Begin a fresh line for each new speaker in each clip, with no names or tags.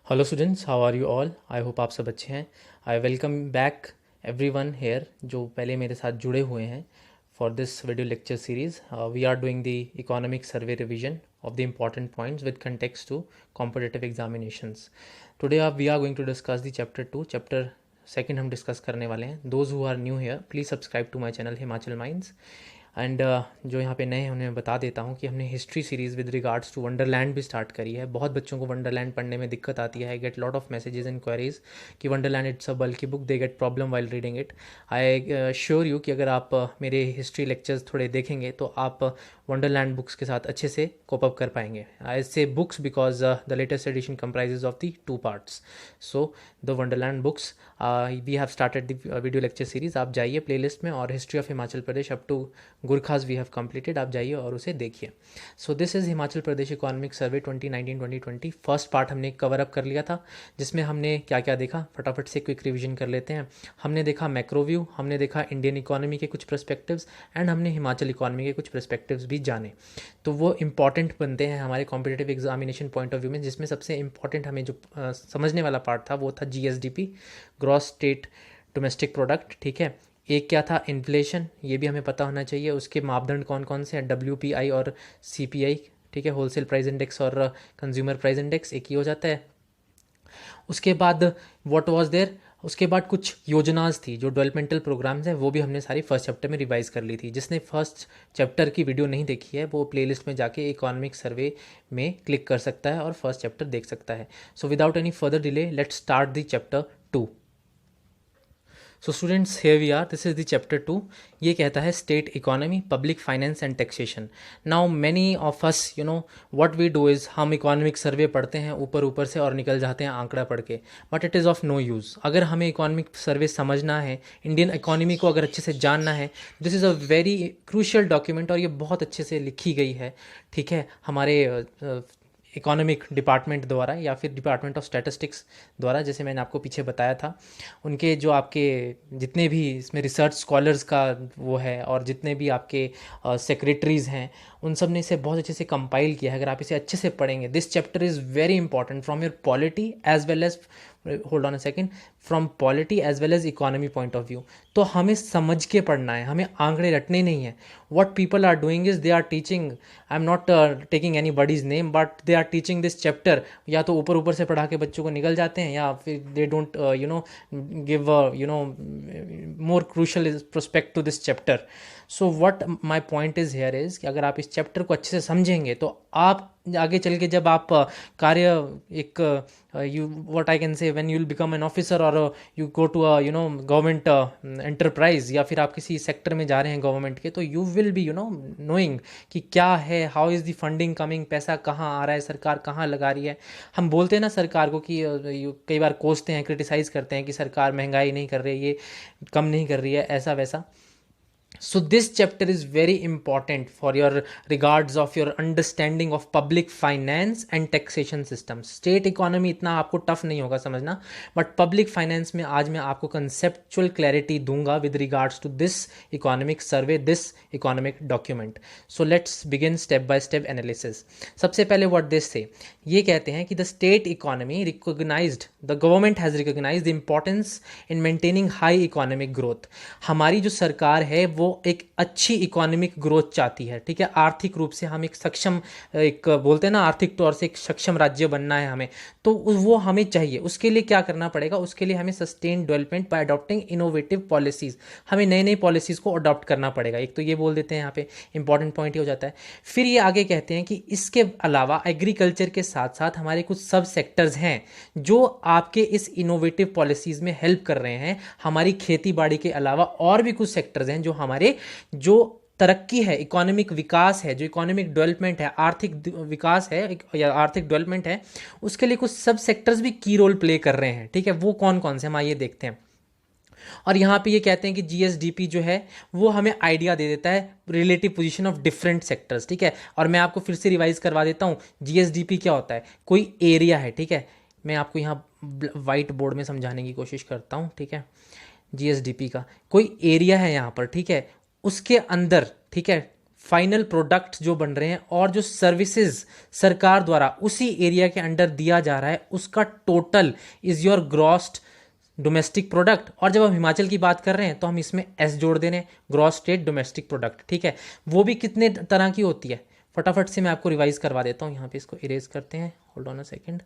Hello students, how are you all? I hope आप सब अच्छे हैं। I welcome back everyone here जो पहले मेरे साथ जुड़े हुए हैं for this video lecture series. We are doing the economic survey revision of the important points with context to competitive examinations. Today we are going to discuss the chapter 2। Chapter second हम discuss करने वाले हैं। Those who are new here please subscribe to my channel Himachal minds. And जो यहाँ पे नए हैं उन्हें बता देता हूँ कि हमने history series with regards to Wonderland भी स्टार्ट करी है। बहुत बच्चों को वंडरलैंड पढ़ने में दिक्कत आती है। I get lot of messages and queries कि वंडरलैंड इट्स अ बल्कि book, they get problem while reading it. I sure you कि अगर आप मेरे हिस्ट्री लेक्चर्स थोड़े देखेंगे तो आप वंडरलैंड बुक्स के साथ अच्छे से कोप अप कर पाएंगे। I say books because the latest edition comprises of the 2 parts. So the Wonderland books we have started the video lecture series. आप जाइए प्लेलिस्ट में और history of Himachal Pradesh up to Gurkhas we have completed, आप जाइए और उसे देखिए। So this is Himachal Pradesh economic survey 2019-2020। First part हमने कवर अप कर लिया था, जिसमें हमने क्या क्या देखा फटाफट से क्विक रिवीजन कर लेते हैं। हमने देखा मैक्रो व्यू, हमने देखा इंडियन इकोनॉमी के कुछ पर्सपेक्टिव्स एंड हमने हिमाचल इकोनॉमी के कुछ पर्सपेक्टिव्स भी जाने। तो वो इंपॉर्टेंट बनते हैं हमारे competitive examination point of view में, जिसमें सबसे इंपॉर्टेंट हमें जो समझने वाला पार्ट था वो था GSDP, gross state domestic product. ठीक है, एक क्या था इन्फ्लेशन, ये भी हमें पता होना चाहिए। उसके मापदंड कौन कौन से हैं, WPI और CPI। ठीक है, होलसेल प्राइस इंडेक्स और कंज्यूमर प्राइस इंडेक्स एक ही हो जाता है। उसके बाद व्हाट वाज देयर, उसके बाद कुछ योजनाज थी जो डेवलपमेंटल प्रोग्राम्स हैं, वो भी हमने सारी फर्स्ट चैप्टर में रिवाइज कर ली थी। जिसने फर्स्ट चैप्टर की वीडियो नहीं देखी है वो प्लेलिस्ट में जाके इकोनॉमिक सर्वे में क्लिक कर सकता है और फर्स्ट चैप्टर देख सकता है। So without any further delay let's start the chapter 2। So students, here we are, this is the chapter 2। ये कहता है state economy, public finance and taxation. Now many of us you know what we do is, हम economic survey पढ़ते हैं ऊपर ऊपर से और निकल जाते हैं आंकड़ा पढ़ के, but it is of no use. अगर हमें इकोनॉमिक सर्वे समझना है, इंडियन इकोनॉमी को अगर अच्छे से जानना है, this is a very crucial document और ये बहुत अच्छे से लिखी गई है। ठीक है, हमारे इकोनॉमिक डिपार्टमेंट द्वारा या फिर डिपार्टमेंट ऑफ स्टैटिस्टिक्स द्वारा, जैसे मैंने आपको पीछे बताया था। उनके जो आपके जितने भी इसमें रिसर्च स्कॉलर्स का वो है और जितने भी आपके सेक्रेटरीज़ हैं, उन सब ने इसे बहुत अच्छे से कंपाइल किया है। अगर आप इसे अच्छे से पढ़ेंगे, this chapter is very important from your polity as well as, hold on a second, from polity as well as economy point of view. तो हमें समझ के पढ़ना है, हमें आंकड़े रटने नहीं है। What people are doing is they are teaching, I am not taking anybody's name, but they are teaching this chapter. या तो ऊपर ऊपर से पढ़ा के बच्चों को निकल जाते हैं, या फिर they don't give more crucial prospect to this chapter. So what my point is here is कि अगर आप इस चैप्टर को अच्छे से समझेंगे तो आप आगे चल के जब आप कार्य एक you what I can say when you will become an officer और you go to government enterprise, या फिर आप किसी सेक्टर में जा रहे हैं गवर्नमेंट के, तो यू विल बी नोइंग कि क्या है, how is the funding coming, पैसा कहाँ आ रहा है, सरकार कहाँ लगा रही है। हम बोलते हैं ना सरकार को कि कई बार कोसते हैं, क्रिटिसाइज़ करते हैं कि सरकार महंगाई नहीं कर रही है, ये कम नहीं कर रही है, ऐसा वैसा। So this chapter is very important for your regards of your understanding of public finance and taxation system. State economy इतना आपको टफ नहीं होगा समझना, बट पब्लिक फाइनेंस में आज मैं आपको कंसेप्चुअल क्लैरिटी दूंगा with regards to this economic survey, this economic document. So let's begin step by step analysis. सबसे पहले व्हाट दिस से, ये कहते हैं कि the state economy recognized, the government has recognized the importance in maintaining high economic growth. हमारी जो सरकार है वो एक अच्छी इकोनॉमिक ग्रोथ चाहती है। ठीक है, आर्थिक रूप से हम एक सक्षम, एक बोलते हैं ना आर्थिक तौर से एक सक्षम राज्य बनना है हमें, तो वो हमें चाहिए। उसके लिए क्या करना पड़ेगा, उसके लिए हमें sustain development bye adopting innovative policies, हमें नई नई पॉलिसीज़ को अडॉप्ट करना पड़ेगा। एक तो ये बोल देते हैं यहाँ पे, इंपॉर्टेंट पॉइंट ये हो जाता है। फिर ये आगे कहते हैं कि इसके अलावा एग्रीकल्चर के साथ साथ हमारे कुछ सब सेक्टर्स हैं जो आपके इस इनोवेटिव पॉलिसीज़ में हेल्प कर रहे हैं। हमारी खेती बाड़ी के अलावा और भी कुछ सेक्टर्स हैं जो हमारे जो तरक्की है, इकोनॉमिक विकास है, जो इकोनॉमिक डेवलपमेंट है, आर्थिक विकास है या आर्थिक डेवलपमेंट है, उसके लिए कुछ सब सेक्टर्स भी की रोल प्ले कर रहे हैं। ठीक है, वो कौन कौन से हम आइए देखते हैं। और यहाँ पे ये कहते हैं कि GSDP जो है वो हमें आइडिया दे देता है relative position of different sectors. ठीक है, और मैं आपको फिर से रिवाइज करवा देता हूँ। GSDP क्या होता है, कोई एरिया है। ठीक है, मैं आपको यहाँ वाइट बोर्ड में समझाने की कोशिश करता हूँ। ठीक है, GSDP का कोई एरिया है यहाँ पर। ठीक है, उसके अंदर, ठीक है, फाइनल प्रोडक्ट जो बन रहे हैं और जो सर्विसेज सरकार द्वारा उसी एरिया के अंडर दिया जा रहा है, उसका total is your gross domestic product. और जब हम हिमाचल की बात कर रहे हैं तो हम इसमें एस जोड़ दे रहे हैं, ग्रॉस स्टेट डोमेस्टिक प्रोडक्ट। ठीक है, वो भी कितने तरह की होती है, फटाफट से मैं आपको रिवाइज करवा देता हूँ। यहाँ पे इसको इरेज करते हैं, होल्ड ऑन अ सेकेंड।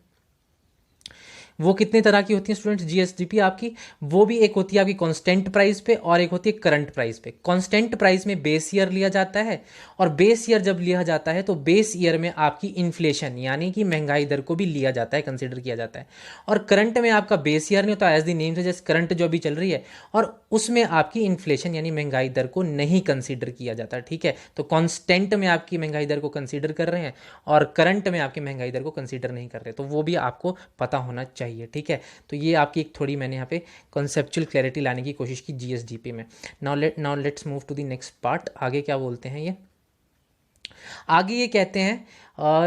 वो कितने तरह की होती है स्टूडेंट्स जीएसडीपी आपकी? वो भी एक होती है आपकी कांस्टेंट प्राइस पे और एक होती है करंट प्राइस पे। कांस्टेंट प्राइस में बेस ईयर लिया जाता है, और बेस ईयर जब लिया जाता है तो बेस ईयर में आपकी इन्फ्लेशन यानी कि महंगाई दर को भी लिया जाता है, कंसिडर किया जाता है। और करंट में आपका बेस ईयर नहीं होता, एज द नेम से जैसे करंट जो अभी चल रही है, और उसमें आपकी इन्फ्लेशन यानी महंगाई दर को नहीं कंसिडर किया जाता। ठीक है, तो कांस्टेंट में आपकी महंगाई दर को कंसिडर कर रहे हैं और करंट में आपकी महंगाई दर को कंसिडर नहीं कर रहे, तो वो भी आपको पता होना चाहिए। ठीक है, तो ये आपकी एक थोड़ी मैंने यहाँ पे कॉन्सेप्चुअल क्लैरिटी लाने की कोशिश की जीएसडीपी में। Now let's move to the next part. आगे क्या बोलते हैं ये? आगे ये कहते हैं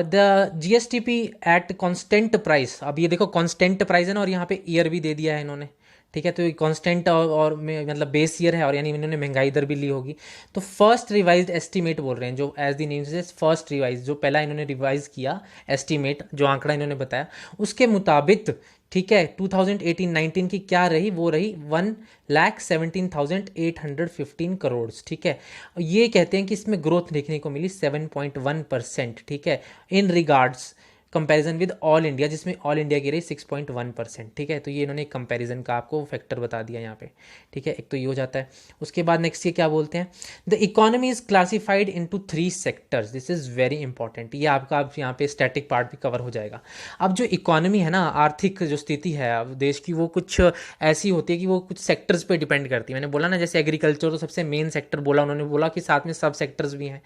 the GSTP at constant price. अब ये देखो कांस्टेंट प्राइस है ना, और यहाँ पे ईयर भी दे दिया है इन्होंने। ठीक है, तो ये कांस्टेंट और में मतलब बेस ईयर है, और यानी इन्होंने महंगाई दर भी ली होगी। तो फर्स्ट रिवाइज्ड एस्टीमेट बोल रहे हैं, जो एज द नेम से फर्स्ट रिवाइज, जो पहला इन्होंने रिवाइज किया एस्टीमेट, जो आंकड़ा इन्होंने बताया उसके मुताबिक, ठीक है, 2018-19 की क्या रही? वो रही 1,17,815 करोड़। ठीक है, ये कहते हैं कि इसमें ग्रोथ देखने को मिली 7.1%। ठीक है, in regards comparison with all India, जिसमें ऑल इंडिया की रही 6.1%। ठीक है, तो ये इन्होंने कंपैरिजन का आपको फैक्टर बता दिया यहाँ पे। ठीक है, एक तो ये हो जाता है। उसके बाद नेक्स्ट ये क्या बोलते हैं? The economy is classified into 3 sectors. This is very important. ये आपका आप यहाँ पे स्टैटिक पार्ट भी कवर हो जाएगा। अब जो इकोनॉमी है ना, आर्थिक जो स्थिति है अब देश की, वो कुछ ऐसी होती है कि वो कुछ सेक्टर्स पे डिपेंड करती है। मैंने बोला ना, जैसे एग्रीकल्चर तो सबसे मेन सेक्टर बोला, उन्होंने बोला कि साथ में सब सेक्टर्स भी हैं।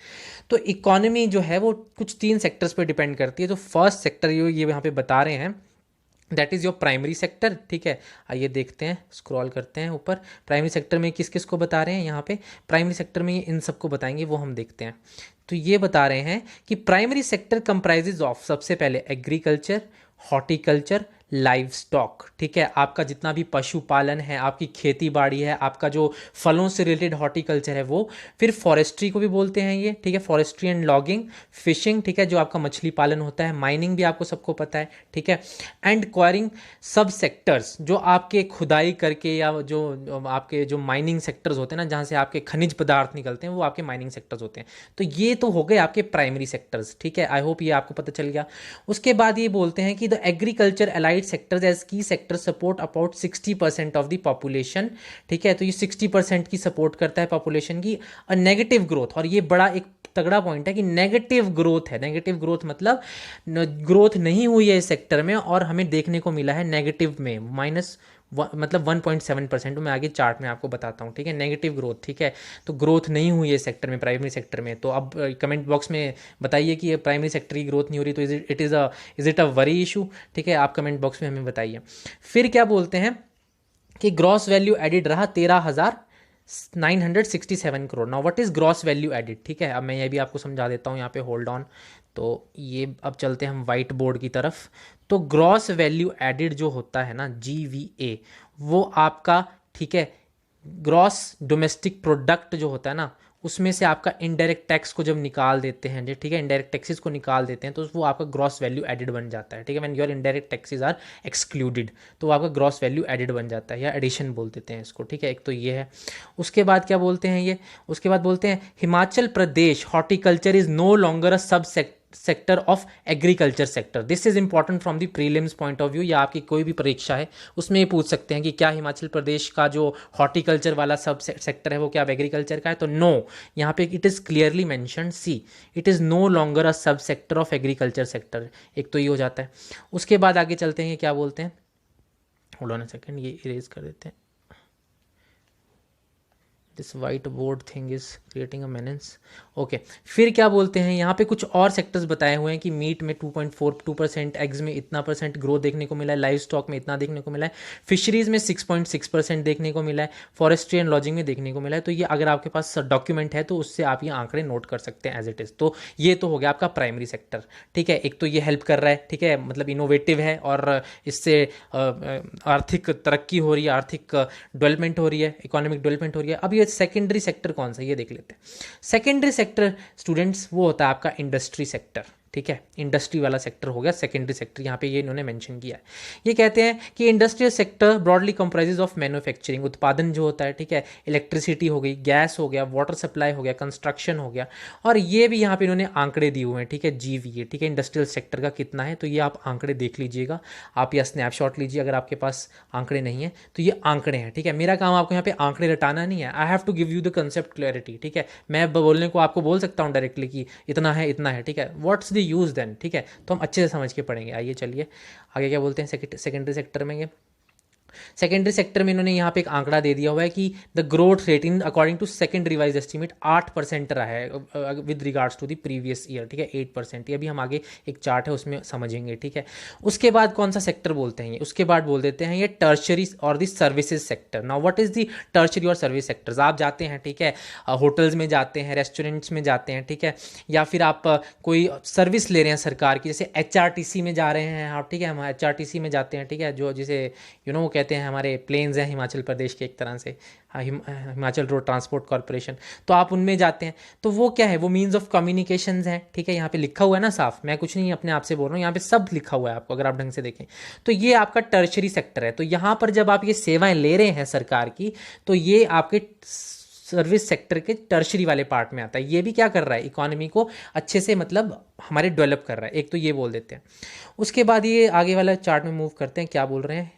तो इकोनॉमी जो है वो कुछ 3 सेक्टर्स पे डिपेंड करती है। जो फर्स्ट सेक्टर ये यहाँ पे बता रहे हैं, that is your primary sector. ठीक है, आइए देखते हैं, स्क्रॉल करते हैं ऊपर। प्राइमरी सेक्टर में किस किस को बता रहे हैं यहाँ पे? प्राइमरी सेक्टर में ये इन सबको बताएंगे, वो हम देखते हैं। तो ये बता रहे हैं कि प्राइमरी सेक्टर कंप्राइजेज ऑफ, सबसे पहले एग्रीकल्चर, हॉर्टिकल्चर, लाइव स्टॉक। ठीक है, आपका जितना भी पशुपालन है, आपकी खेती बाड़ी है, आपका जो फलों से रिलेटेड हॉर्टिकल्चर है वो, फिर फॉरेस्ट्री को भी बोलते हैं ये। ठीक है, फॉरेस्ट्री एंड लॉगिंग, फिशिंग, ठीक है, जो आपका मछली पालन होता है, माइनिंग भी आपको सबको पता है। ठीक है, एंड क्वायरिंग सब सेक्टर्स, जो आपके खुदाई करके या जो आपके जो माइनिंग सेक्टर्स होते हैं ना, जहाँ से आपके खनिज पदार्थ निकलते हैं, वो आपके माइनिंग सेक्टर्स होते हैं। तो ये तो हो गए आपके प्राइमरी सेक्टर्स। ठीक है, आई होप ये आपको पता चल गया। उसके बाद ये बोलते हैं कि the agriculture allied sectors as key sector support about 60% of the population. ठीक है, तो ये 60% की सपोर्ट करता है पॉपुलेशन की। और नेगेटिव ग्रोथ, और ये बड़ा एक तगड़ा पॉइंट है कि नेगेटिव ग्रोथ है। नेगेटिव ग्रोथ मतलब ग्रोथ नहीं हुई है इस सेक्टर में, और हमें देखने को मिला है नेगेटिव में मतलब 1.7%। मैं आगे चार्ट में आपको बताता हूँ। ठीक है, नेगेटिव ग्रोथ। ठीक है, तो ग्रोथ नहीं हुई है सेक्टर में, प्राइमरी सेक्टर में। तो अब कमेंट बॉक्स में बताइए कि ये प्राइमरी सेक्टर की ग्रोथ नहीं हो रही, तो is it a worry issue? ठीक है, आप कमेंट बॉक्स में हमें बताइए। फिर क्या बोलते हैं कि ग्रॉस वैल्यू एडिड रहा 13,967 crore. Now what is gross value added? ठीक है, अब मैं ये भी आपको समझा देता हूँ यहाँ पे, होल्ड ऑन। तो ये अब चलते हैं हम वाइट बोर्ड की तरफ। तो ग्रॉस वैल्यू एडिड जो होता है ना, GVA, वो आपका, ठीक है, ग्रॉस डोमेस्टिक प्रोडक्ट जो होता है ना, उसमें से आपका इनडायरेक्ट टैक्स को जब निकाल देते हैं, ठीक है, इनडायरेक्ट टैक्सेस को निकाल देते हैं, तो वो आपका ग्रॉस वैल्यू एडिड बन जाता है। ठीक है, when your indirect taxes are excluded, तो वो आपका ग्रॉस वैल्यू एडिड बन जाता है, या एडिशन बोल देते हैं इसको। ठीक है, एक तो ये है। उसके बाद क्या बोलते हैं ये? उसके बाद बोलते हैं Himachal Pradesh horticulture is no longer a sub sector of agriculture sector. This is important from the prelims point of view, या आपकी कोई भी परीक्षा है उसमें ये पूछ सकते हैं कि क्या हिमाचल प्रदेश का जो हॉर्टिकल्चर वाला सब सेक्टर है वो क्या अब एग्रीकल्चर का है? तो नो, यहाँ पे it is clearly mentioned, see it is no longer a sub sector of agriculture sector. एक तो ये हो जाता है। उसके बाद आगे चलते हैं, क्या बोलते हैं, होल्ड ऑन अ सेकंड, ये इरेज कर देते हैं। This whiteboard thing is creating a menace. Okay, फिर क्या बोलते हैं, यहाँ पे कुछ और सेक्टर्स बताए हुए हैं कि मीट में 2.42%, एग्स में इतना % ग्रोथ देखने को मिला है, लाइव स्टॉक में इतना देखने को मिला है, फिशरीज में 6.6% देखने को मिला है, फॉरेस्ट्री एंड लॉजिंग में देखने को मिला है। तो ये अगर आपके पास डॉक्यूमेंट है तो उससे आप ये आंकड़े नोट कर सकते हैं एज इट इज़। तो ये तो हो गया आपका प्राइमरी सेक्टर। ठीक है, एक तो ये हेल्प कर रहा है, ठीक है, मतलब इनोवेटिव है, और इससे आर्थिक तरक्की हो रही है, आर्थिक डेवलपमेंट हो रही है, इकोनॉमिक डेवलपमेंट हो रही है। अब ये ये सेकेंडरी सेक्टर कौन सा, ये देख लेते हैं। सेकेंडरी सेक्टर स्टूडेंट्स वो होता है आपका इंडस्ट्री सेक्टर, ठीक है, इंडस्ट्री वाला सेक्टर हो गया सेकेंडरी सेक्टर, यहाँ पे ये इन्होंने मेंशन किया है। ये कहते हैं कि industrial sector broadly comprises of manufacturing, उत्पादन जो होता है, ठीक है, इलेक्ट्रिसिटी हो गई, गैस हो गया, वाटर सप्लाई हो गया, कंस्ट्रक्शन हो गया, और ये भी यहाँ पे इन्होंने आंकड़े दिए हुए हैं, ठीक है, जीवीए, ठीक है, इंडस्ट्रियल सेक्टर का कितना है, तो ये आप आंकड़े देख लीजिएगा, आप या स्नैपशॉट लीजिए अगर आपके पास आंकड़े नहीं है तो ये आंकड़े हैं, ठीक है। मेरा काम आपको यहाँ पे आंकड़े रटाना नहीं है, I have to give you the concept clarity, ठीक है। मैं बोलने को आपको बोल सकता हूँ डायरेक्टली कि इतना है, ठीक है, व्हाट्स द यूज देन, ठीक है, तो हम अच्छे से समझ के पढ़ेंगे। आइए चलिए आगे क्या बोलते हैं सेकेंडरी सेक्टर में। ये सेकेंडरी सेक्टर में इन्होंने यहाँ पे एक आंकड़ा दे दिया हुआ है कि the growth rate in according to second revise estimate 8% रहा है with regards to the previous year, ठीक है, 8%। ये भी हम आगे एक चार्ट है उसमें समझेंगे, ठीक है। उसके बाद कौन सा सेक्टर बोलते हैं ये, उसके बाद बोल देते हैं ये टर्शरी और the services sector. Now what is the tertiary और सर्विस सेक्टर्स, आप जाते हैं, ठीक है, होटल्स में जाते हैं, रेस्टोरेंट्स में जाते हैं, ठीक है, या फिर आप कोई सर्विस ले रहे हैं सरकार की, जैसे HRTC में जा रहे हैं आप, ठीक है, हम HRTC में जाते हैं, ठीक है, जो जिसे वो कहते हैं हमारे प्लेन्स हैं हिमाचल प्रदेश के एक तरह से, हिमाचल रोड ट्रांसपोर्ट कॉर्पोरेशन, तो आप उनमें जाते हैं, तो वो क्या है, वो मीन्स ऑफ कम्युनिकेशंस हैं, ठीक है, यहाँ पे लिखा हुआ है ना साफ, मैं कुछ नहीं अपने आप से बोल रहा हूँ, यहाँ पे सब लिखा हुआ है आपको अगर आप ढंग से देखें, तो ये आपका टर्शरी सेक्टर है। तो यहाँ पर जब आप ये सेवाएं ले रहे हैं सरकार की, तो ये आपके सर्विस सेक्टर के टर्शरी वाले पार्ट में आता है। ये भी क्या कर रहा है, इकोनॉमी को अच्छे से मतलब हमारे डेवलप कर रहा है, एक तो ये बोल देते हैं। उसके बाद ये आगे वाला चार्ट में मूव करते हैं, क्या बोल रहे हैं,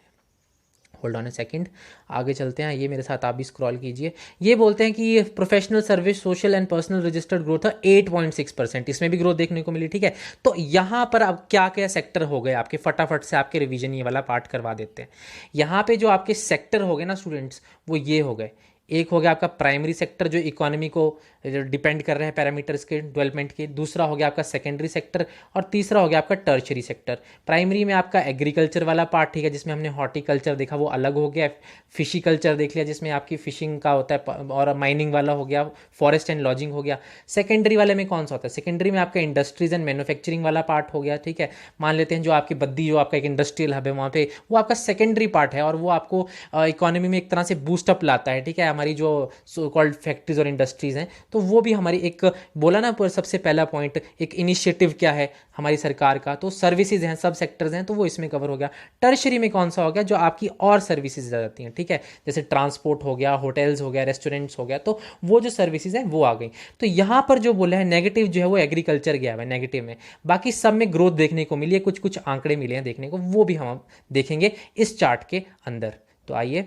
होल्ड ऑन ए सेकंड, आगे चलते हैं, ये मेरे साथ आप भी स्क्रॉल कीजिए। ये बोलते हैं कि professional service social and personal registered growth है 8.6%, इसमें भी ग्रोथ देखने को मिली, ठीक है। तो यहाँ पर अब क्या क्या सेक्टर हो गए आपके, फटाफट से आपके रिवीजन ये वाला पार्ट करवा देते हैं। यहाँ पे जो आपके सेक्टर हो गए ना स्टूडेंट्स, वो ये हो गए, एक हो गया आपका प्राइमरी सेक्टर जो इकोनॉमी को डिपेंड कर रहे हैं पैरामीटर्स के डेवलपमेंट के, दूसरा हो गया आपका सेकेंडरी सेक्टर, और तीसरा हो गया आपका टर्शरी सेक्टर। प्राइमरी में आपका एग्रीकल्चर वाला पार्ट, ठीक है, जिसमें हमने हॉर्टिकल्चर देखा वो अलग हो गया, फिशिकल्चर देख लिया जिसमें आपकी फिशिंग का होता है, और माइनिंग वाला हो गया, फॉरेस्ट एंड लॉजिंग हो गया। सेकेंडरी वाले में कौन सा होता है, सेकेंडरी में आपका इंडस्ट्रीज एंड मैन्युफैक्चरिंग वाला पार्ट हो गया, ठीक है। मान लेते हैं जो आपकी बद्दी जो आपका एक इंडस्ट्रियल हब है वहाँ पे, वो आपका सेकेंडरी पार्ट है, और वो आपको इकोनॉमी में एक तरह से बूस्टअप लाता है, ठीक है, हमारी जो सो कॉल्ड फैक्ट्रीज और इंडस्ट्रीज हैं, तो वो भी हमारी एक बोला ना पर सबसे पहला पॉइंट, एक इनिशिएटिव क्या है हमारी सरकार का, तो सर्विसेज हैं, सब सेक्टर्स हैं, तो वो इसमें कवर हो गया। टर्शरी में कौन सा हो गया, जो आपकी और सर्विसेज आ जाती हैं, ठीक है, जैसे ट्रांसपोर्ट हो गया, होटल्स हो गया, रेस्टोरेंट्स हो गया, तो वो जो सर्विसेज हैं वो आ गई। तो यहाँ पर जो बोला है नेगेटिव जो है वो एग्रीकल्चर गया है नेगेटिव में, बाकी सब में ग्रोथ देखने को मिली है, कुछ कुछ आंकड़े मिले हैं देखने को, वो भी हम देखेंगे इस चार्ट के अंदर। तो आइए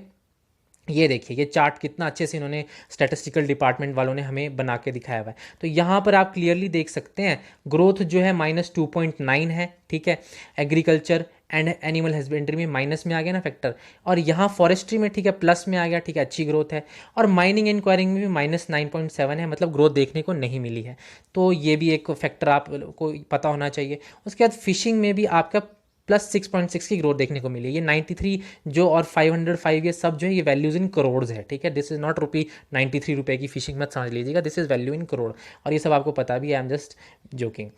ये देखिए, ये चार्ट कितना अच्छे से इन्होंने स्टैटिस्टिकल डिपार्टमेंट वालों ने हमें बना के दिखाया हुआ है। तो यहाँ पर आप क्लियरली देख सकते हैं ग्रोथ जो है -2.9 है, ठीक है, एग्रीकल्चर एंड एनिमल हस्बेंड्री में माइनस में आ गया ना फैक्टर, और यहाँ फॉरेस्ट्री में, ठीक है, प्लस में आ गया, ठीक है, अच्छी ग्रोथ है, और माइनिंग एंड क्वायरिंग में भी -9.7 है, मतलब ग्रोथ देखने को नहीं मिली है। तो ये भी एक फैक्टर आपको पता होना चाहिए। उसके बाद फिशिंग में भी आपका +6.6 की ग्रोथ देखने को मिली है। ये 93 जो और 505 ये सब जो है ये वैल्यूज़ इन करोड़ है, ठीक है, दिस इज़ नॉट ₹93 की फिशिंग मत समझ लीजिएगा, this is value in crore, और ये सब आपको पता भी है, आई एम जस्ट जोकिंग।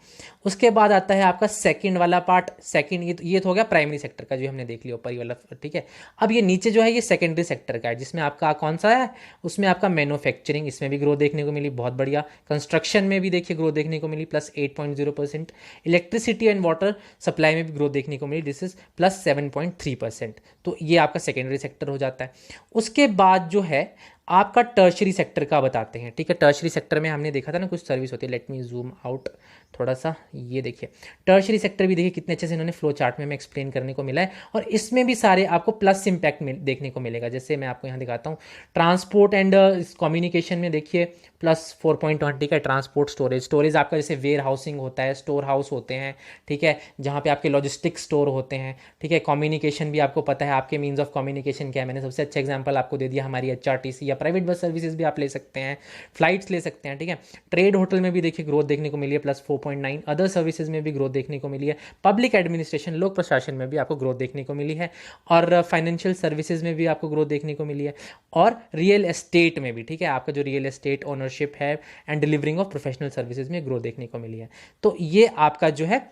उसके बाद आता है आपका सेकंड वाला पार्ट, सेकंड ये तो हो गया प्राइमरी सेक्टर का जो हमने देख लिया ऊपर ही वाला, ठीक है। अब ये नीचे जो है ये सेकेंडरी सेक्टर का है, जिसमें आपका कौन सा है, उसमें आपका मैन्युफैक्चरिंग, इसमें भी ग्रोथ देखने को मिली, बहुत बढ़िया। कंस्ट्रक्शन में भी देखिए ग्रोथ देखने को मिली +8.0%, इलेक्ट्रिसिटी एंड वाटर सप्लाई में भी ग्रोथ देखने को मिली, दिस इज +7.3%। तो ये आपका सेकेंडरी सेक्टर हो जाता है। उसके बाद जो है आपका टर्शरी सेक्टर का बताते हैं, ठीक है। टर्शरी सेक्टर में हमने देखा था ना कुछ सर्विस होती है, लेट मी जूम आउट थोड़ा सा, ये देखिए टर्शरी सेक्टर भी देखिए कितने अच्छे से इन्होंने फ्लो चार्ट में हमें एक्सप्लेन करने को मिला है, और इसमें भी सारे आपको प्लस इम्पैक्ट देखने को मिलेगा। जैसे मैं आपको यहाँ दिखाता हूँ, ट्रांसपोर्ट एंड कम्युनिकेशन में देखिए +4.20 का ट्रांसपोर्ट, स्टोरेज आपका जैसे वेयर हाउसिंग होता है, स्टोर हाउस होते हैं, ठीक है, जहाँ पे आपके लॉजिस्टिक स्टोर होते हैं, ठीक है। कम्युनिकेशन भी आपको पता है आपके मीन्स ऑफ कम्युनिकेशन क्या है, मैंने सबसे अच्छा एग्जांपल आपको दे दिया, हमारी HRTC या प्राइवेट बस सर्विसेज भी आप ले सकते हैं, फ्लाइट्स ले सकते हैं, ठीक है। ट्रेड होटल में भी देखिए ग्रोथ देखने को मिली है +4.9, अदर सर्विसेज में भी ग्रोथ देखने को मिली है, पब्लिक एडमिनिस्ट्रेशन लोक प्रशासन में भी आपको ग्रोथ देखने को मिली है, और फाइनेंशियल सर्विसेज में भी आपको ग्रोथ देखने को मिली है, और रियल एस्टेट में भी, ठीक है, आपका जो रियल एस्टेट ओनरशिप है and delivering of professional services में ग्रोथ देखने को मिली है। तो ये आपका जो है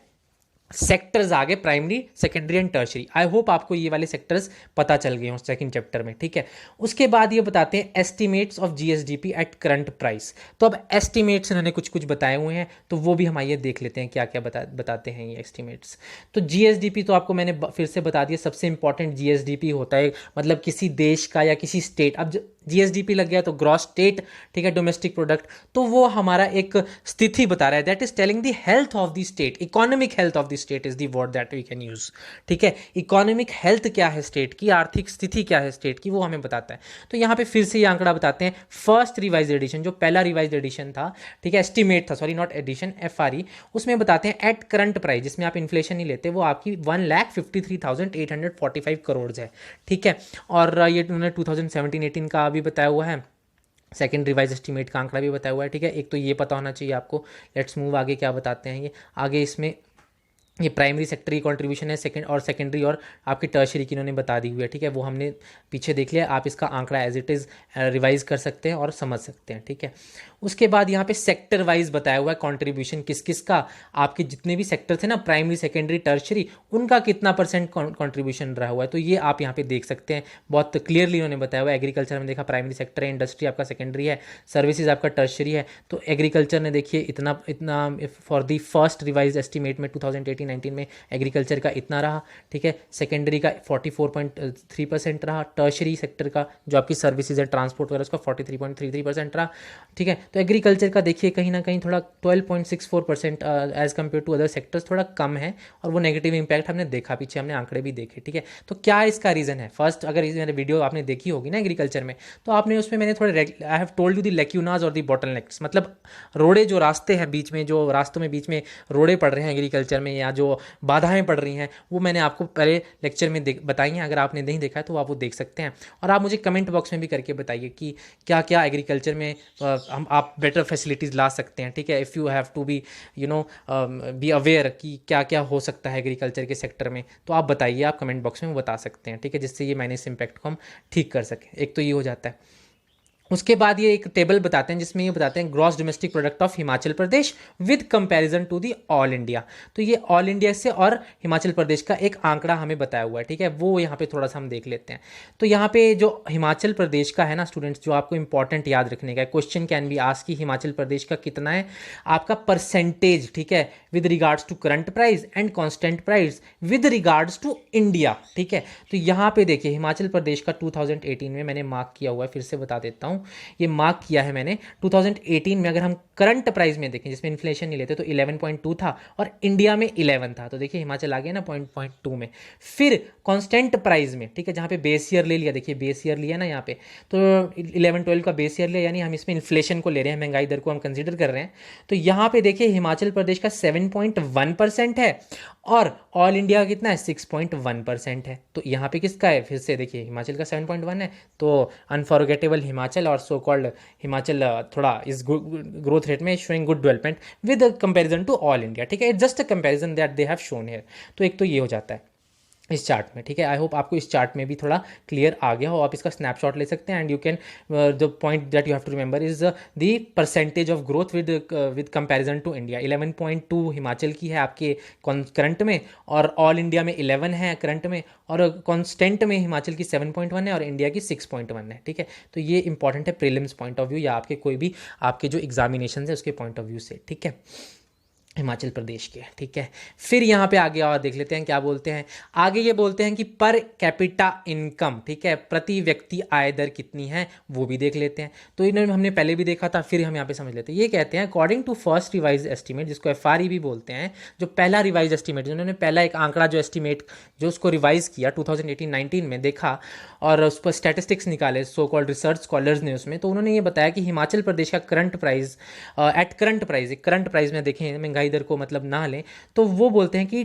सेक्टर्स आ गए, primary, secondary and tertiary. I hope आपको ये वाले सेक्टर्स पता चल गए हों सेकंड चैप्टर में, ठीक है। उसके बाद ये बताते हैं estimates of GSDP at current price. तो अब एस्टिमेट्स इन्होंने कुछ कुछ बताए हुए हैं, तो वो भी हम आइए देख लेते हैं क्या क्या बताते हैं ये एस्टिमेट्स। तो जीएसडीपी तो आपको मैंने फिर से बता दिया, सबसे इंपॉर्टेंट जीएसडीपी होता है, मतलब किसी देश का या किसी स्टेट। अब जीएसडीपी लग गया तो ग्रॉस स्टेट, ठीक है, डोमेस्टिक प्रोडक्ट, तो वो हमारा एक स्थिति बता रहा है, that is telling the health of the state, economic health of the state is the word that we can use, ठीक है। इकोनॉमिक हेल्थ क्या है स्टेट की, आर्थिक स्थिति क्या है स्टेट की, वो हमें बताता है। तो यहाँ पे फिर से ये आंकड़ा बताते हैं, फर्स्ट रिवाइज एडिशन, जो पहला रिवाइज एडिशन था, ठीक है, एस्टिमेट था, सॉरी नॉट एडिशन, FRE, उसमें बताते हैं एट करंट प्राइस, जिसमें आप इन्फ्लेशन नहीं लेते, वो आपकी 1,53,845 करोड़ है, ठीक है। और ये उन्होंने 2017-18 का भी बताया हुआ है, सेकंड रिवाइज एस्टीमेट का आंकड़ा भी बताया हुआ है, ठीक है। एक तो ये पता होना चाहिए आपको। लेट्स मूव आगे, क्या बताते हैं ये आगे। इसमें ये प्राइमरी सेक्टर की कॉन्ट्रीब्यूशन है, सेकेंडरी और आपकी टर्शरी की इन्होंने बता दी हुई है, ठीक है। वो हमने पीछे देख लिया, आप इसका आंकड़ा एज इट इज़ रिवाइज कर सकते हैं और समझ सकते हैं, ठीक है। उसके बाद यहाँ पे सेक्टर वाइज बताया हुआ है कॉन्ट्रीब्यूशन किस किस का, आपके जितने भी सेक्टर थे ना, प्राइमरी, सेकेंडरी, टर्शरी, उनका कितना % कॉन्ट्रीब्यूशन रहा हुआ है, तो ये आप यहाँ पे देख सकते हैं, बहुत क्लियरली उन्होंने बताया हुआ है। एग्रीकल्चर में देखा प्राइमरी सेक्टर है, इंडस्ट्री आपका सेकेंडरी है, सर्विसेज आपका टर्शरी है। तो एग्रीकल्चर ने देखिए इतना इतना for the first revise estimate में 2018-19 में एग्रीकल्चर का इतना रहा, ठीक है। सेकेंडरी का 44.3% रहा, टर्शरी सेक्टर का जो आपकी सर्विसेज है, ट्रांसपोर्ट वगैरह, उसका 43.33% रहा, ठीक है। तो एग्रीकल्चर का देखिए कहीं ना कहीं थोड़ा 12.64% as compare to other sectors थोड़ा कम है, और वो नेगेटिव इंपैक्ट हमने देखा, पीछे हमने आंकड़े भी देखे, ठीक है। तो क्या इसका रीज़न है, फर्स्ट अगर इस मेरे वीडियो आपने देखी होगी ना एग्रीकल्चर में, तो आपने उसमें मैंने थोड़े I have told you the lacunas और द बॉटलनेक्स, मतलब रोड़े जो रास्ते हैं बीच में, जो रास्तों में बीच में रोड़े पड़ रहे हैं एग्रीकल्चर में, या जो बाधाएं पड़ रही हैं, वो मैंने आपको पहले लेक्चर में बताई हैं। अगर आपने नहीं देखा है तो आप वो देख सकते हैं, और आप मुझे कमेंट बॉक्स में भी करके बताइए कि क्या क्या एग्रीकल्चर में हम आप बेटर फैसिलिटीज़ ला सकते हैं, ठीक है। If you have to be be aware कि क्या क्या हो सकता है एग्रीकल्चर के सेक्टर में, तो आप बताइए, आप कमेंट बॉक्स में बता सकते हैं, ठीक है, जिससे ये माइनस इम्पैक्ट को हम ठीक कर सकें। एक तो ये हो जाता है। उसके बाद ये एक टेबल बताते हैं जिसमें ये बताते हैं gross domestic product of Himachal Pradesh with comparison to the all India. तो ये ऑल इंडिया से और हिमाचल प्रदेश का एक आंकड़ा हमें बताया हुआ है, ठीक है, वो यहाँ पे थोड़ा सा हम देख लेते हैं। तो यहाँ पे जो हिमाचल प्रदेश का है ना स्टूडेंट्स, जो आपको इंपॉर्टेंट याद रखने का है, क्वेश्चन कैन बी आस्क्ड कि हिमाचल प्रदेश का कितना है आपका परसेंटेज, ठीक है, with regards to current price and constant price with regards to India, ठीक है। तो यहाँ पे देखिए हिमाचल प्रदेश का 2018 में मैंने मार्क किया हुआ है, फिर से बता देता हूँ, ये मार्क किया है मैंने 2018 में। अगर हम करंट प्राइस में देखें जिसमें इन्फ्लेशन नहीं लेते, तो 11.2 था, और इंडिया में 11 था, तो देखिए हिमाचल आ गया ना 0.2 में। फिर कांस्टेंट प्राइस में, ठीक है, जहां पे बेस ईयर ले लिया, देखिए बेस ईयर लिया ना यहाँ पे, तो 11-12 का बेस ईयर लिया, यानी हम इसमें इन्फ्लेशन को ले रहे हैं, महंगाई दर को हम कंसीडर कर रहे हैं। तो यहाँ पे देखिए हिमाचल प्रदेश का 7.1% है, और ऑल इंडिया का कितना है 6.1% है। तो यहाँ पे किसका है, फिर से देखिए हिमाचल का 7.1 है, तो अनफॉरगेटेबल हिमाचल, और सो कॉल्ड हिमाचल थोड़ा इस ग्रोथ रेट में showing good development with comparison to all India, ठीक है। It's just a comparison that they have shown here. तो एक तो ये हो जाता है इस चार्ट में, ठीक है। आई होप आपको इस चार्ट में भी थोड़ा क्लियर आ गया हो, आप इसका स्नैपशॉट ले सकते हैं, and you can the point that you have to remember is the percentage of growth with comparison to India. 11.2 Himachal की है आपके करंट में, और ऑल इंडिया में 11 है करंट में, और कॉन्स्टेंट में हिमाचल की 7.1 है और इंडिया की 6.1 है, ठीक है। तो ये इंपॉर्टेंट है प्रीलिम्स पॉइंट ऑफ व्यू, या आपके कोई भी आपके जो एग्जामिनेशन है उसके पॉइंट ऑफ व्यू से, ठीक है, हिमाचल प्रदेश के, ठीक है। फिर यहाँ पे आगे और देख लेते हैं क्या बोलते हैं। आगे ये बोलते हैं कि पर कैपिटा इनकम, ठीक है, प्रति व्यक्ति आय दर कितनी है, वो भी देख लेते हैं। तो इन्होंने हमने पहले भी देखा था, फिर हम यहाँ पे समझ लेते हैं। ये कहते हैं according to first revise estimate, जिसको FRE भी बोलते हैं, जो पहला रिवाइज एस्टीमेट, जिन्होंने पहला एक आंकड़ा जो एस्टीमेट जो उसको रिवाइज किया 2018-19 में देखा, और उस पर स्टैटिस्टिक्स निकाले सो कॉल्ड रिसर्च स्कॉलर्स ने उसमें, तो उन्होंने ये बताया कि हिमाचल प्रदेश का current price at current price में देखें, महंगाई दर को मतलब ना लें, तो वो बोलते हैं कि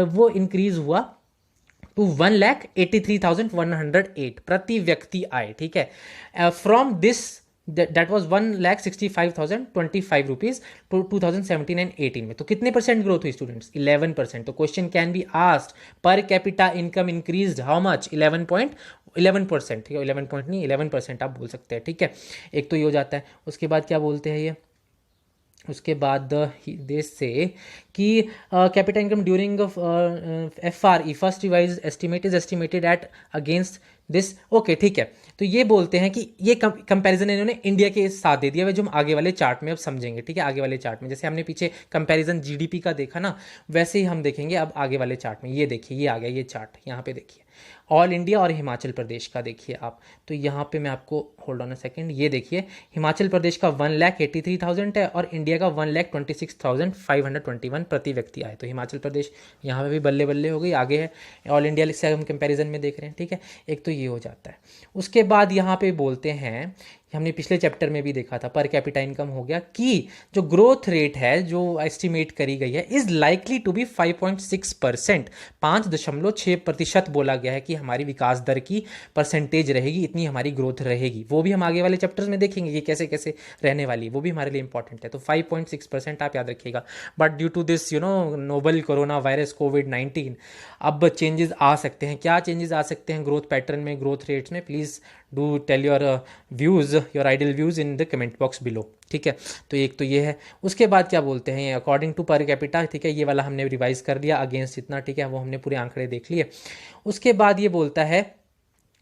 वो इंक्रीज हुआ टू 1,83,108 प्रति व्यक्ति आए, ठीक है। From this that was 1,65,025 rupees to 2017-18 में। तो कितने परसेंट ग्रोथ हुई स्टूडेंट्स, 11%। तो question can be asked per capita income increase how much, 11%, ठीक है, 11 पॉइंट नहीं 11% आप बोल सकते हैं, ठीक है। एक तो ये हो जाता है। उसके बाद क्या बोलते हैं ये, उसके बाद देश से कि capital income during FRE first revise estimate is estimated at against this. Okay ठीक है, तो ये बोलते हैं कि ये कंपैरिजन इन्होंने इंडिया के साथ दे दिया है, जो हम आगे वाले चार्ट में अब समझेंगे। ठीक है, आगे वाले चार्ट में जैसे हमने पीछे कंपैरिजन जीडीपी का देखा ना, वैसे ही हम देखेंगे अब आगे वाले चार्ट में। ये देखिए, ये आ गया ये चार्ट, यहाँ पे देखिए ऑल इंडिया और हिमाचल प्रदेश का देखिए आप। तो यहाँ पे मैं आपको, होल्ड ऑन अ सेकेंड, ये देखिए हिमाचल प्रदेश का 1,83,000 है और इंडिया का 1,26,521 प्रति व्यक्ति आए। तो हिमाचल प्रदेश यहाँ पे भी बल्ले बल्ले हो गई, आगे है। ऑल इंडिया से हम कंपैरिजन में देख रहे हैं। ठीक है, एक तो ये हो जाता है। उसके बाद यहाँ पे बोलते हैं, हमने पिछले चैप्टर में भी देखा था, पर कैपिटा इनकम हो गया कि जो ग्रोथ रेट है जो एस्टिमेट करी गई है इज लाइकली टू बी 5.6%, 5.6% बोला गया है कि हमारी विकास दर की परसेंटेज रहेगी, इतनी हमारी ग्रोथ रहेगी। वो भी हम आगे वाले चैप्टर्स में देखेंगे कि कैसे कैसे रहने वाली, वो भी हमारे लिए इंपॉर्टेंट है। तो 5.6% आप याद रखिएगा। But due to this novel coronavirus कोविड-19 अब चेंजेस आ सकते हैं। क्या चेंजेस आ सकते हैं ग्रोथ पैटर्न में, ग्रोथ रेट्स में? Please do tell your views, your ideal views in the comment box below. ठीक है, तो एक तो ये है। उसके बाद क्या बोलते हैं, अकॉर्डिंग टू पर कैपिटा। ठीक है, ये वाला हमने रिवाइज कर लिया, अगेंस्ट इतना। ठीक है, वो हमने पूरे आंकड़े देख लिए। उसके बाद ये बोलता है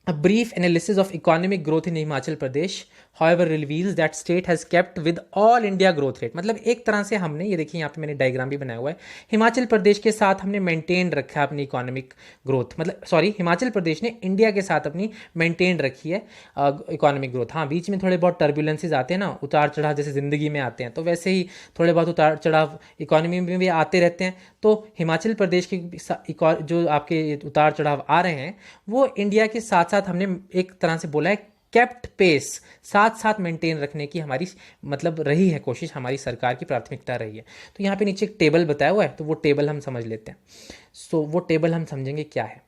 A brief analysis of economic growth in Himachal Pradesh, however, reveals that state has kept with all India growth rate। मतलब एक तरह से हमने, ये देखिए यहाँ पे मैंने डायग्राम भी बनाया हुआ है, हिमाचल प्रदेश के साथ हमने मेंटेन रखा है अपनी इकोनॉमिक ग्रोथ। मतलब सॉरी, हिमाचल प्रदेश ने इंडिया के साथ अपनी मेंटेन रखी है इकोनॉमिक ग्रोथ। हाँ, बीच में थोड़े बहुत टर्बुलेंसेज आते हैं ना, उतार चढ़ाव जैसे ज़िंदगी में आते हैं, तो वैसे ही थोड़े बहुत उतार चढ़ाव इकोनॉमी में भी आते रहते हैं। तो हिमाचल प्रदेश के जो आपके उतार चढ़ाव आ रहे हैं वो इंडिया के साथ साथ हमने एक तरह से बोला है केप्ट पेस, साथ साथ मेंटेन रखने की हमारी मतलब रही है कोशिश, हमारी सरकार की प्राथमिकता रही है। तो यहाँ पे नीचे एक टेबल बताया हुआ है, तो वो टेबल हम समझ लेते हैं। सो वो टेबल हम समझेंगे क्या है।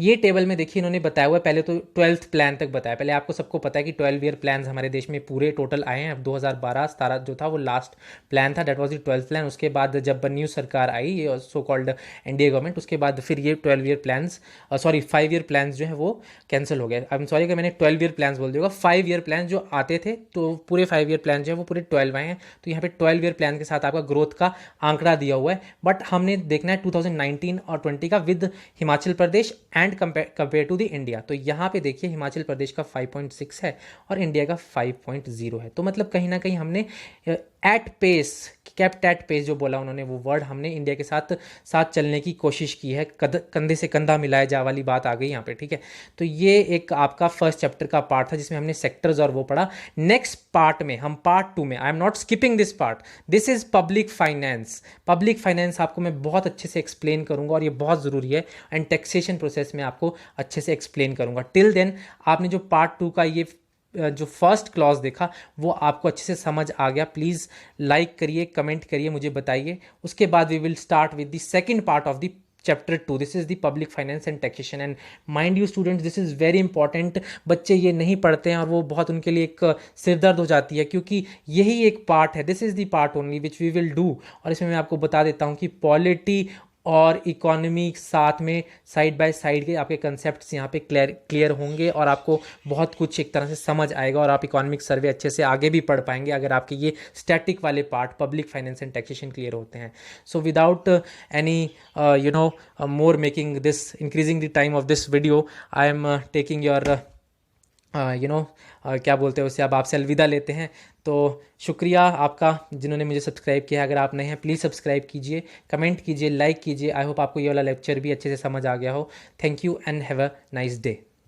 ये टेबल में देखिए इन्होंने बताया हुआ है, पहले तो 12th प्लान तक बताया। पहले आपको सबको पता है कि 12 ईयर प्लान हमारे देश में पूरे टोटल आए हैं। अब 2012-17 जो था वो लास्ट प्लान था, that was the 12th plan. उसके बाद जब न्यू सरकार आई, सो कॉल्ड एनडीए गवर्नमेंट, उसके बाद फिर ये 12 year plan, sorry 5 year plan जो है वो कैंसिल हो गए। आई एम सॉरी कि मैंने 12 ईयर प्लान बोल दिया, 5 ईयर प्लान जो आते थे, तो पूरे 5 ईयर प्लान जो है वो पूरे 12 आए हैं। तो यहाँ पे 12 ईयर प्लान के साथ आपका ग्रोथ का आंकड़ा दिया हुआ है। बट हमने देखना है 2019 और 20 का with Himachal Pradesh and compare to the India. तो यहाँ पे देखिए हिमाचल प्रदेश का 5.6 है और इंडिया का 5.0 है। तो मतलब कहीं ना कहीं हमने at pace, kept at pace जो बोला उन्होंने, वो वर्ड, हमने इंडिया के साथ साथ चलने की कोशिश की है। कंधे से कंधा मिलाया जा वाली बात आ गई यहाँ पे। ठीक है, तो ये एक आपका फर्स्ट चैप्टर का पार्ट था जिसमें हमने सेक्टर्स और वो पढ़ा। नेक्स्ट पार्ट में हम पार्ट 2 में, आई am not skipping this part, this is public finance. Public finance आपको मैं बहुत अच्छे से एक्सप्लेन करूंगा और ये बहुत ज़रूरी है, एंड टैक्सेशन प्रोसेस में आपको अच्छे से एक्सप्लेन करूंगा। टिल देन आपने जो पार्ट 2 का ये जो फर्स्ट क्लॉज देखा वो आपको अच्छे से समझ आ गया। प्लीज़ लाइक करिए, कमेंट करिए, मुझे बताइए। उसके बाद we will start with the second part of the chapter 2, this is the public finance and taxation. And mind you students, this is very important. बच्चे ये नहीं पढ़ते हैं और वो बहुत उनके लिए एक सिरदर्द हो जाती है, क्योंकि यही एक पार्ट है, this is the part only which we will do. और इसमें मैं आपको बता देता हूँ कि पॉलिटी और इकोनॉमी साथ में साइड बाय साइड के आपके कंसेप्ट्स यहाँ पे क्लियर होंगे और आपको बहुत कुछ एक तरह से समझ आएगा और आप इकोनॉमिक सर्वे अच्छे से आगे भी पढ़ पाएंगे अगर आपके ये स्टैटिक वाले part public finance and taxation clear होते हैं। सो without any more making this increasing the time of this video, I am taking your क्या बोलते हैं उसे, अब आपसे अलविदा लेते हैं। तो शुक्रिया आपका जिन्होंने मुझे सब्सक्राइब किया। अगर आप नए हैं प्लीज़ सब्सक्राइब कीजिए, कमेंट कीजिए, लाइक कीजिए। आई होप आपको ये वाला लेक्चर भी अच्छे से समझ आ गया हो। Thank you and have a nice day.